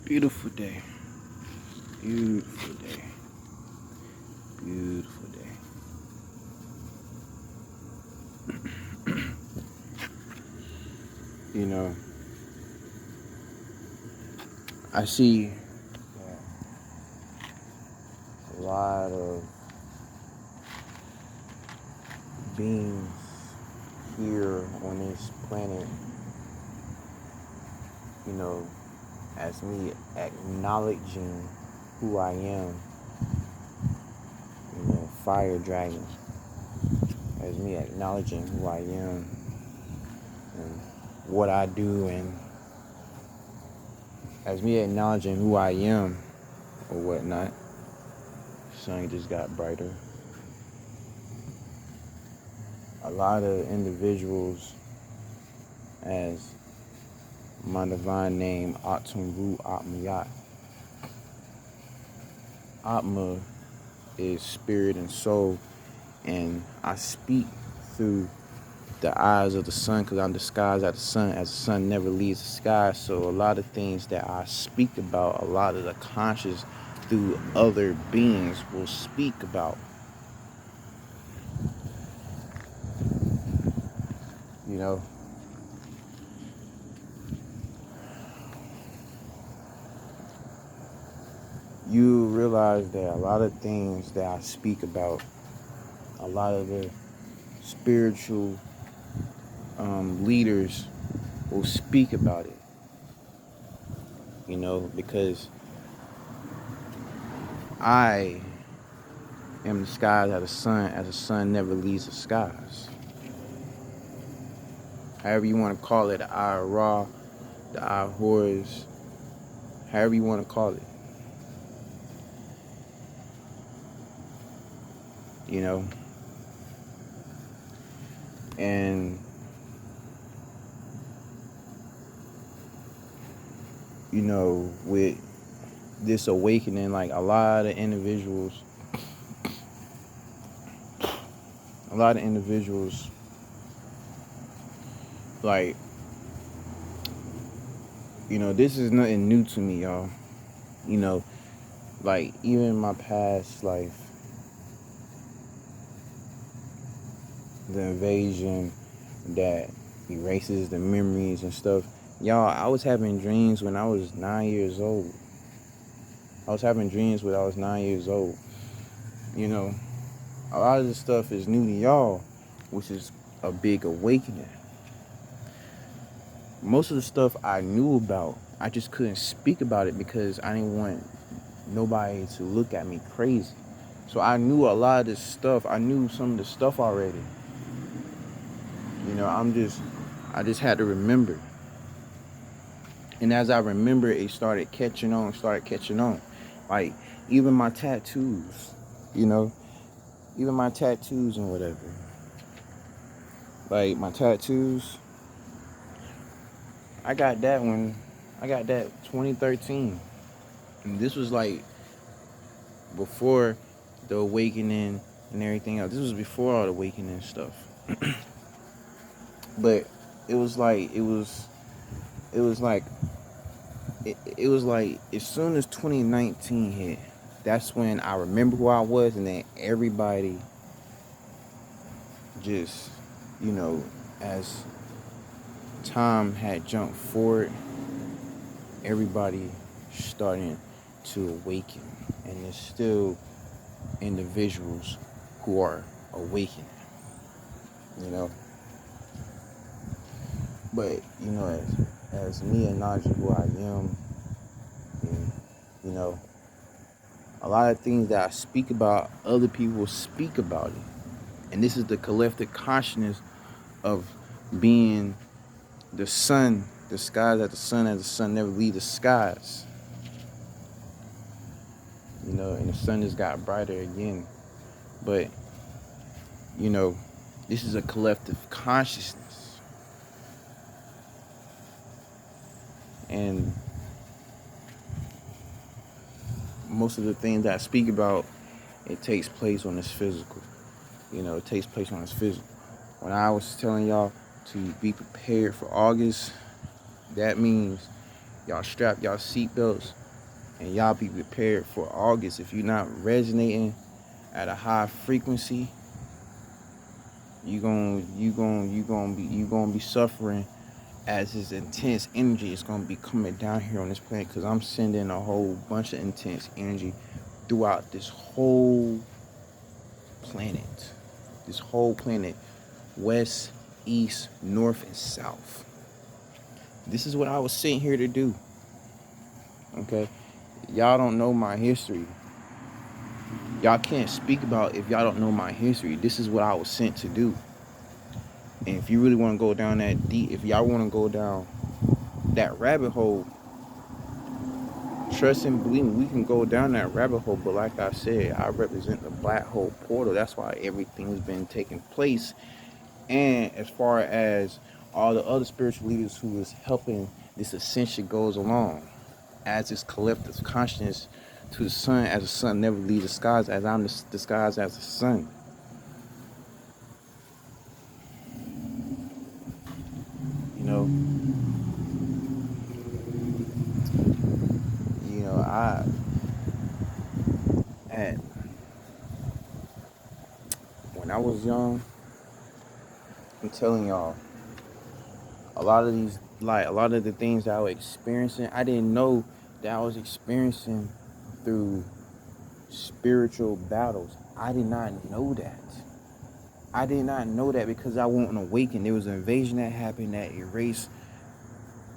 Beautiful day. Beautiful day. Beautiful day. You know, I see a lot of beings here on this planet, you know, as me acknowledging who I am, fire dragon, as me acknowledging who I am and what I do, and as me acknowledging who I am or whatnot. Sun just got brighter. A lot of individuals, as my divine name, Atumru Atmayat. Atma is spirit and soul, and I speak through the eyes of the sun because I'm disguised as the sun, as the sun never leaves the sky. So a lot of things that I speak about, a lot of the conscious through other beings will speak about. You know, you realize that a lot of things that I speak about, a lot of the spiritual leaders will speak about it, because I am the skies as the sun never leaves the skies. However you want to call it, the Eye Ra, the Eye Horus, however you want to call it. And with this awakening, like a lot of individuals, like, this is nothing new to me, y'all. Like, even in my past life, the invasion that erases the memories and stuff. Y'all, I was having dreams when I was 9 years old. A lot of this stuff is new to y'all, which is a big awakening. Most of the stuff I knew about, I just couldn't speak about it because I didn't want nobody to look at me crazy. So I knew a lot of this stuff. I knew some of the stuff already. I just had to remember. And as I remember, it started catching on. Like, even my tattoos, even my tattoos and whatever. Like, my tattoos, I got that 2013. And this was like before the awakening and everything else. This was before all the awakening stuff. But it was like as soon as 2019 hit, that's when I remember who I was, and then everybody just, as time had jumped forward, everybody starting to awaken, and there's still individuals who are awakening, But, as me acknowledging who I am, and, a lot of things that I speak about, other people speak about it. And this is the collective consciousness of being the sun, the skies as the sun never leaves the skies. And the sun just got brighter again. But, this is a collective consciousness. And most of the things that I speak about, it takes place on this physical. When I was telling y'all to be prepared for August, that means Y'all strap y'all seatbelts and y'all be prepared for August. If you're not resonating at a high frequency, you gonna be suffering as this intense energy is gonna be coming down here on this planet. Because I'm sending a whole bunch of intense energy throughout this whole planet. This whole planet, west, east, north, and south. This is what I was sent here to do. Okay, y'all don't know my history. Y'all can't speak about if y'all don't know my history. This is what I was sent to do. And if you really want to go down that deep, if y'all want to go down that rabbit hole, trust and believe me, we can go down that rabbit hole. But like I said, I represent the black hole portal. That's why everything's been taking place. And as far as all the other spiritual leaders who is helping this ascension goes along, as this collective consciousness to the sun, as the sun never leaves the skies, as I'm disguised as the sun. You know, I had when I was young, I'm telling y'all, a lot of the things that I was experiencing, I didn't know that I was experiencing through spiritual battles. I did not know that. I did not know that because I wasn't awakened. There was an invasion that happened that erased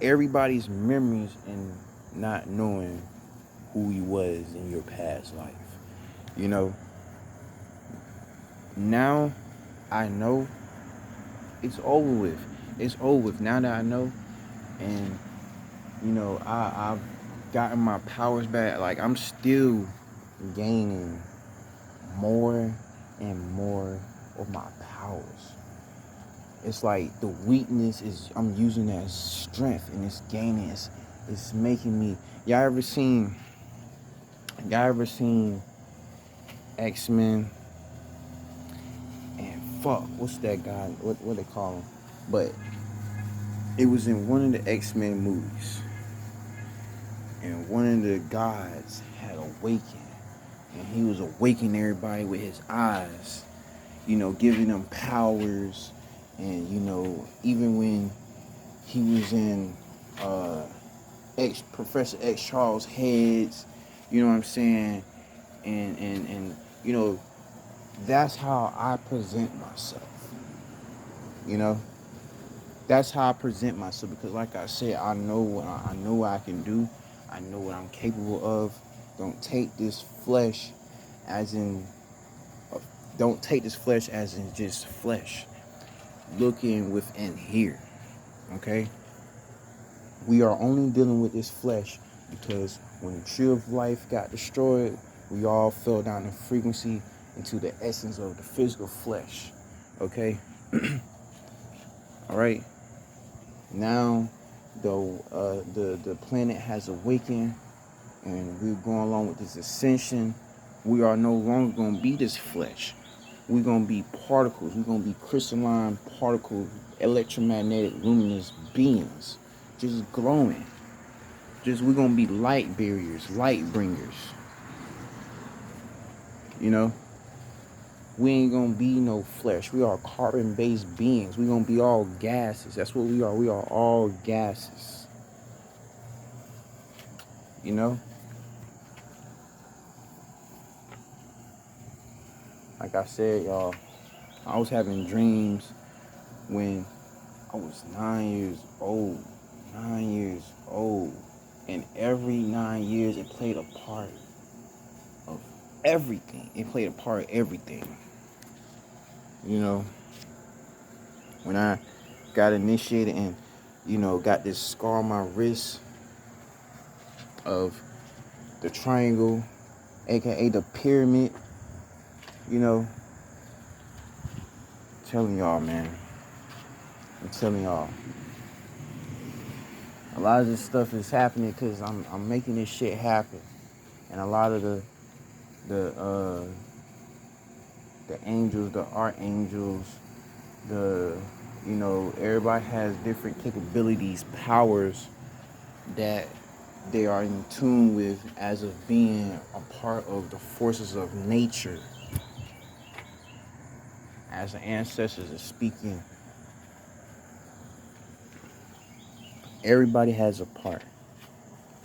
everybody's memories and not knowing who you was in your past life. You know, now I know it's over with. It's over with. Now that I know, and I've gotten my powers back. Like, I'm still gaining more and more of my powers. It's like the weakness is I'm using that as strength, and it's gaining. It's making me. Y'all ever seen X-Men? And fuck, what's that guy? What they call him? But it was in one of the X-Men movies, and one of the gods had awakened, and he was awakening everybody with his eyes, giving them powers. And even when he was in Professor X Charles Heads, you know what I'm saying, and that's how I present myself. That's how I present myself, because like I said, I know what I can do. I know what I'm capable of. Don't take this flesh as in just flesh. Looking within here, okay? We are only dealing with this flesh because when the tree of life got destroyed, we all fell down in frequency into the essence of the physical flesh, okay? All right. Now, the planet has awakened, and we're going along with this ascension. We are no longer going to be this flesh. We're going to be particles. We're going to be crystalline particles, electromagnetic luminous beings, just glowing. We're going to be light barriers, light bringers. We ain't going to be no flesh. We are carbon-based beings. We're going to be all gases. That's what we are. We are all gases. Like I said, y'all, I was having dreams when I was 9 years old. 9 years old. And every 9 years, it played a part of everything. It played a part of everything. When I got initiated and, got this scar on my wrist of the triangle, aka the pyramid, telling y'all, man. I'm telling y'all. A lot of this stuff is happening because I'm making this shit happen. And a lot of the angels, the archangels, everybody has different capabilities, powers that they are in tune with as of being a part of the forces of nature. As the ancestors are speaking, everybody has a part.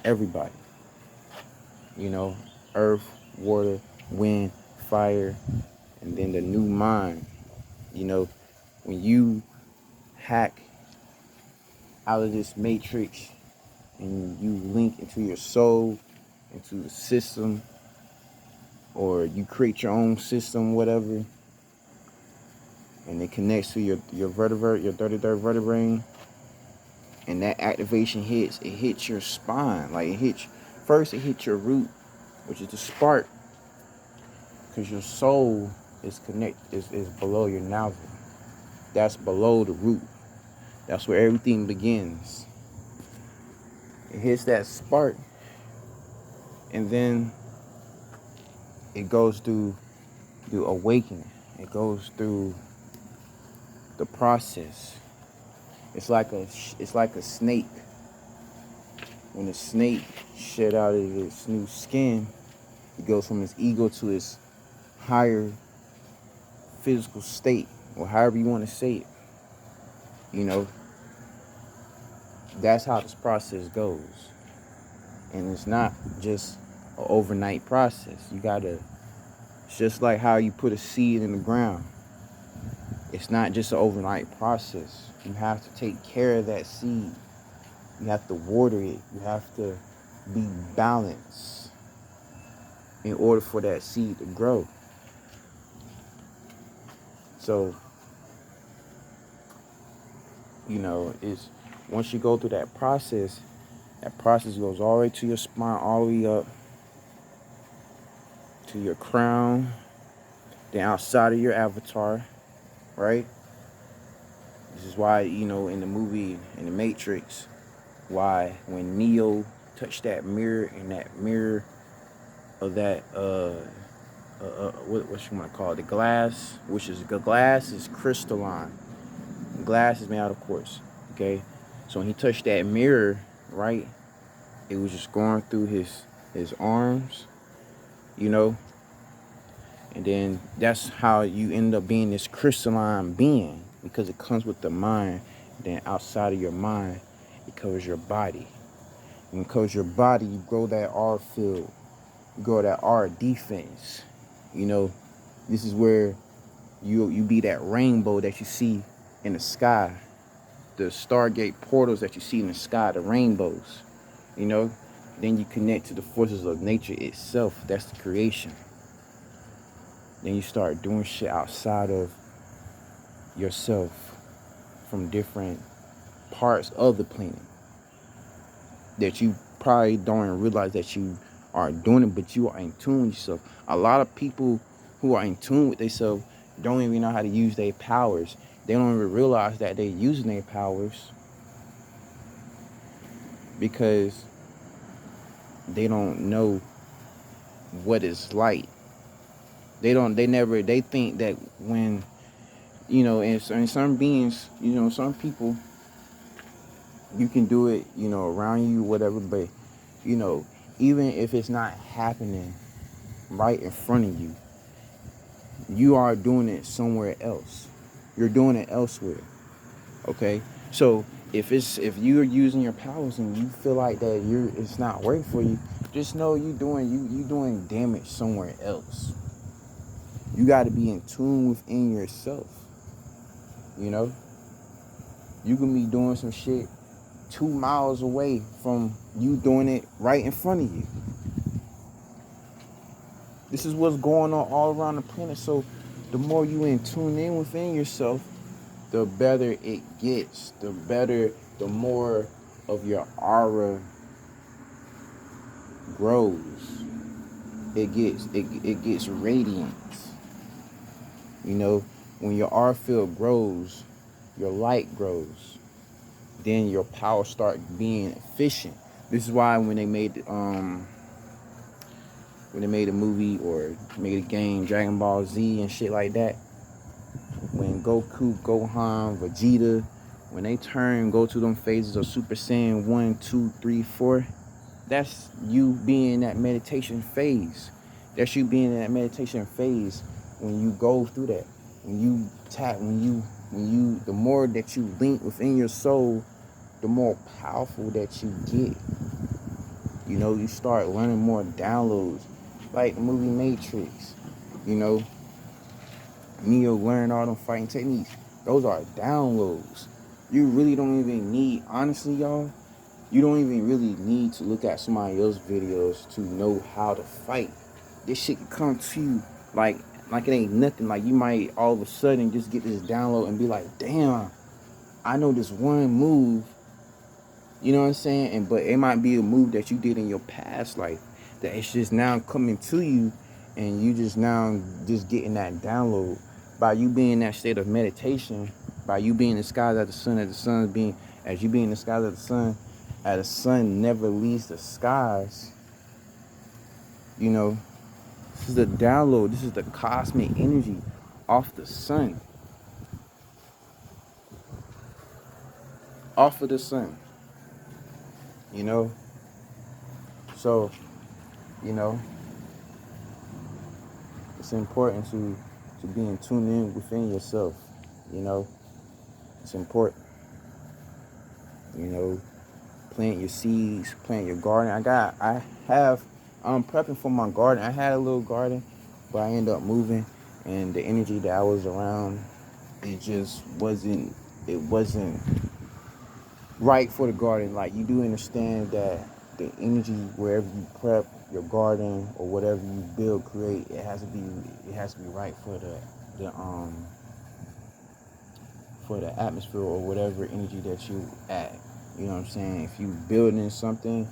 Everybody. You know, earth, water, wind, fire, and then the new mind. You know, when you hack out of this matrix and you link into your soul, into the system, or you create your own system, whatever, and it connects to your vertebrae, your 33rd vertebrae, and that activation hits, it hits your spine. Like it hits your root, which is the spark, because your soul is is below your navel. That's below the root. That's where everything begins. It hits that spark, and then it goes through the awakening. It goes through the process. It's like a snake. When a snake shed out of its new skin, it goes from its ego to its higher physical state, or however you want to say it. You know, that's how this process goes. And it's not just an overnight process. It's just like how you put a seed in the ground. It's not just an overnight process. You have to take care of that seed. You have to water it. You have to be balanced in order for that seed to grow. So, you know, it's once you go through that process goes all the way to your spine, all the way up to your crown, then outside of your avatar, right? This is why, you know, in the movie, in the Matrix, why when Neo touched that mirror, and that mirror of that what you want to call it, the glass, the glass is crystalline. The glass is made out of quartz. Okay, so when he touched that mirror, right, it was just going through his arms, you know, and then that's how you end up being this crystalline being, because it comes with the mind. Then outside of your mind, it covers your body. And it covers your body, you grow that R field, you grow that R defense. You know, this is where you be that rainbow that you see in the sky, the Stargate portals that you see in the sky, the rainbows. You know, then you connect to the forces of nature itself. That's the creation. Then you start doing shit outside of yourself from different parts of the planet that you probably don't even realize that you are doing it, but you are in tune with yourself. A lot of people who are in tune with themselves don't even know how to use their powers. They don't even realize that they're using their powers because they don't know what it's like. They think that when, you know, in some beings, you know, some people, you can do it, you know, around you, whatever, but, you know, even if it's not happening right in front of you, you are doing it somewhere else. You're doing it elsewhere. Okay? So if you're using your powers and you feel like that it's not working for you, just know you doing damage somewhere else. You got to be in tune within yourself. You know? You can be doing some shit 2 miles away from you doing it right in front of you. This is what's going on all around the planet. So the more you tune in within yourself, the better it gets. The more of your aura grows. It gets radiant. You know, when your aura field grows, your light grows. Then your power start being efficient. This is why when they made a movie or made a game, Dragon Ball Z and shit like that, when Goku, Gohan, Vegeta, when they go to them phases of Super Saiyan 1, 2, 3, 4, That's you being in that meditation phase. That's you being in that meditation phase when you go through that. When you tap, the more that you link within your soul, the more powerful that you get. You know, you start learning more downloads, like the movie Matrix. You know, Neo learned all them fighting techniques. Those are downloads. You really don't even need, honestly, y'all, you don't even really need to look at somebody else's videos to know how to fight. This shit can come to you like it ain't nothing. Like you might all of a sudden just get this download and be like, damn, I know this one move. You know what I'm saying? But it might be a move that you did in your past life that it's just now coming to you, and you just now just getting that download by you being in that state of meditation, by you being in the skies at the sun, as you being in the skies at the sun, as the sun never leaves the skies. You know, this is the download. This is the cosmic energy off the sun, off of the sun. You know, so you know. It's important to be in tune in within yourself. You know, it's important. You know, plant your seeds, plant your garden. I'm prepping for my garden. I had a little garden, but I ended up moving, and the energy that I was around, it just wasn't. It wasn't right for the garden. Like, you do understand that the energy wherever you prep your garden or whatever you build, create, it has to be right for the atmosphere or whatever energy that you add. You know what I'm saying? If you building something,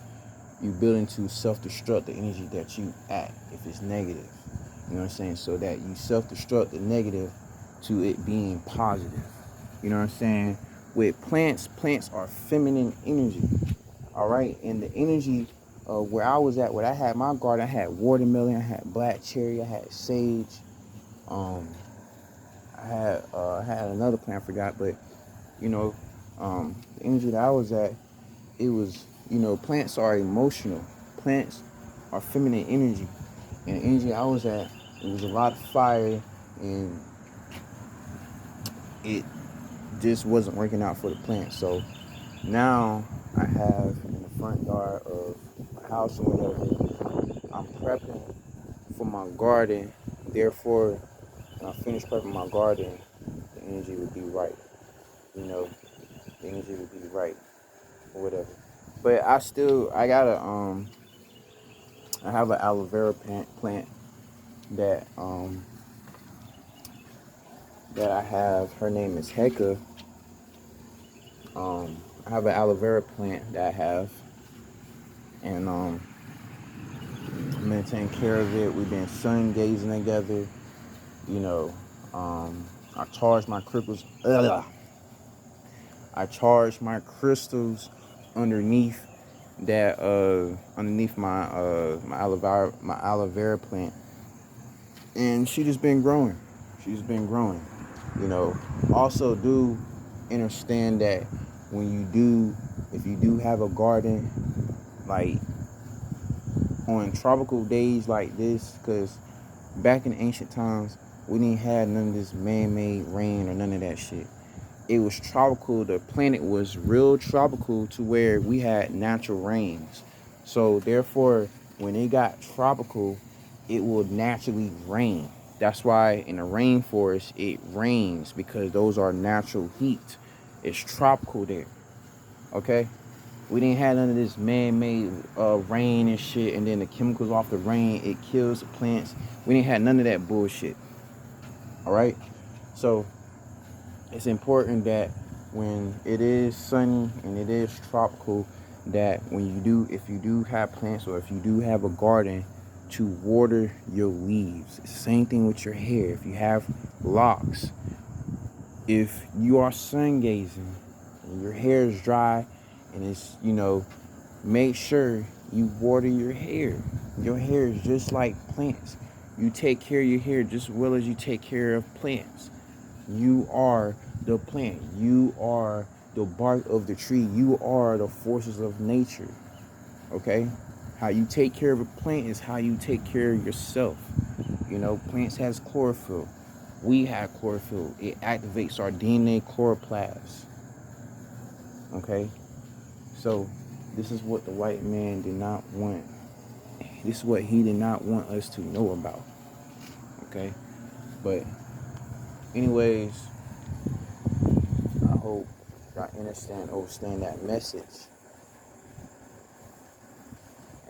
you building to self-destruct the energy that you add if it's negative. You know what I'm saying? So that you self-destruct the negative to it being positive. You know what I'm saying? With plants are feminine energy. All right, and the energy where I was at, where I had my garden, I had watermelon, I had black cherry, I had sage. I had another plant, I forgot, but you know, the energy that I was at, it was, you know, plants are emotional. Plants are feminine energy, and the energy I was at, it was a lot of fire, and it just wasn't working out for the plants. So now I have in the front yard of my house or whatever, I'm prepping for my garden. Therefore, when I finish prepping my garden, the energy would be right. You know, the energy would be right or whatever. But I have an aloe vera plant that that I have. Her name is Heka. I have an aloe vera plant that I have, and I'm been taking care of it. We've been sun gazing together. You know, I charge my crystals. I charge my crystals underneath that underneath my my aloe vera plant, and she just been growing. She's been growing. You know, also do understand that if you do have a garden, like on tropical days like this, because back in ancient times, we didn't have none of this man-made rain or none of that shit. It was tropical. The planet was real tropical to where we had natural rains. So therefore, when it got tropical, it will naturally rain. That's why in the rainforest it rains, because those are natural heat. It's tropical there. Okay? We didn't have none of this man-made rain and shit, and then the chemicals off the rain, it kills the plants. We didn't have none of that bullshit. All right? So it's important that when it is sunny and it is tropical, that if you do have plants or if you do have a garden, to water your leaves. It's the same thing with your hair. If you have locks, if you are sun gazing and your hair is dry and it's, you know, make sure you water your hair. Your hair is just like plants. You take care of your hair just as well as you take care of plants. You are the plant. You are the bark of the tree. You are the forces of nature. okay? How you take care of a plant is how you take care of yourself. You know, plants has chlorophyll. We have chlorophyll. It activates our DNA chloroplast. Okay? So this is what the white man did not want. This is what he did not want us to know about. Okay? But anyways, I hope y'all understand that message.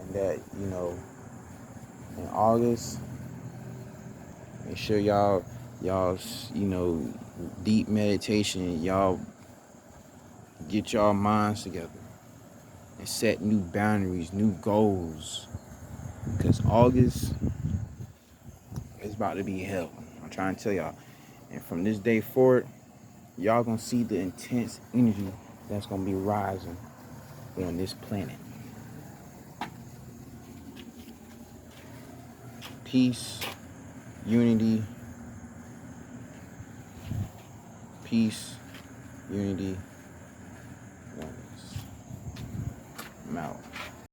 And that, you know, in August, make sure y'all, you know, deep meditation, y'all get y'all minds together and set new boundaries, new goals. Because August is about to be hell. I'm trying to tell y'all. And from this day forward, y'all gonna see the intense energy that's gonna be rising on this planet. Peace, unity, peace, unity, oneness. I'm out.